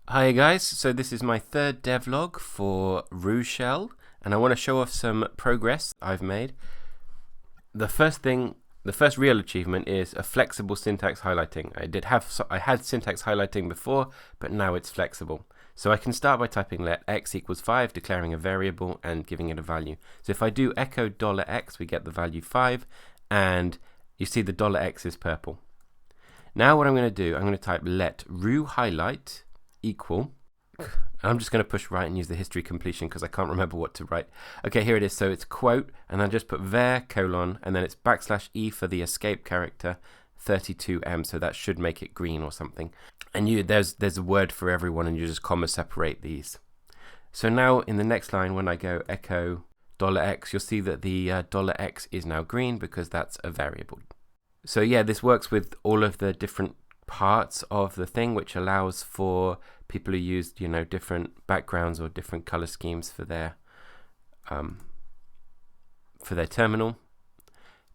Hi guys, so this is my third devlog for Shell, and I want to show off some progress I've made. The first real achievement is a flexible syntax highlighting. I had syntax highlighting before, but now it's flexible. So I can start by typing let x equals 5, declaring a variable and giving it a value. So if I do echo $x, we get the value 5, and you see the $x is purple. Now what I'm going to do, I'm going to type let ru highlight equal. I'm just going to push right and use the history completion because I can't remember what to write. Okay, here it is. So it's quote, and then just put var colon, and then it's \e for the escape character 32m. So that should make it green or something. And there's a word for everyone, and you just comma separate these. So now in the next line, when I go echo $x, you'll see that the $x is now green because that's a variable. So yeah, this works with all of the different parts of the thing, which allows for people who use different backgrounds or different color schemes for their terminal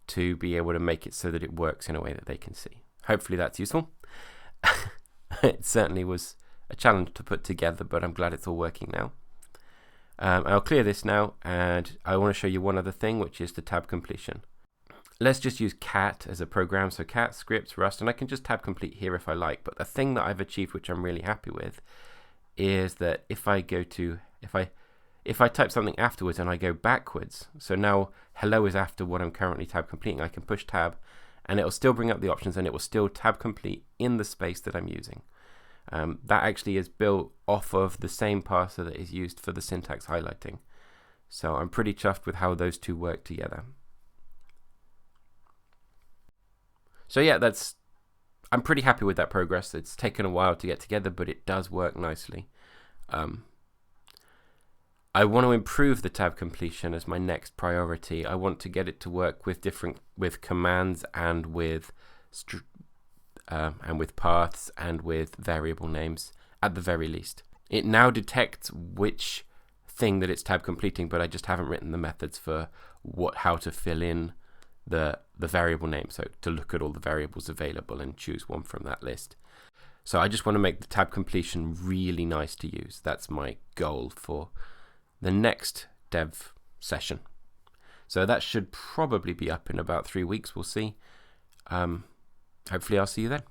to be able to make it so that it works in a way that they can see. Hopefully that's useful. It certainly was a challenge to put together, but I'm glad it's all working now. I'll clear this now, and I want to show you one other thing, which is the tab completion. Let's just use cat as a program, so cat scripts Rust, and I can just tab complete here if I like. But the thing that I've achieved, which I'm really happy with, is that if I type something afterwards and I go backwards, so now hello is after what I'm currently tab completing, I can push tab and it will still bring up the options and it will still tab complete in the space that I'm using. That actually is built off of the same parser that is used for the syntax highlighting. So I'm pretty chuffed with how those two work together. So yeah, I'm pretty happy with that progress. It's taken a while to get together, but it does work nicely. I want to improve the tab completion as my next priority. I want to get it to work with commands and with paths and with variable names at the very least. It now detects which thing that it's tab completing, but I just haven't written the methods for how to fill in the variable name, so to look at all the variables available and choose one from that list. So I just want to make the tab completion really nice to use. That's my goal for the next dev session. So that should probably be up in about 3 weeks. We'll see. Hopefully I'll see you then.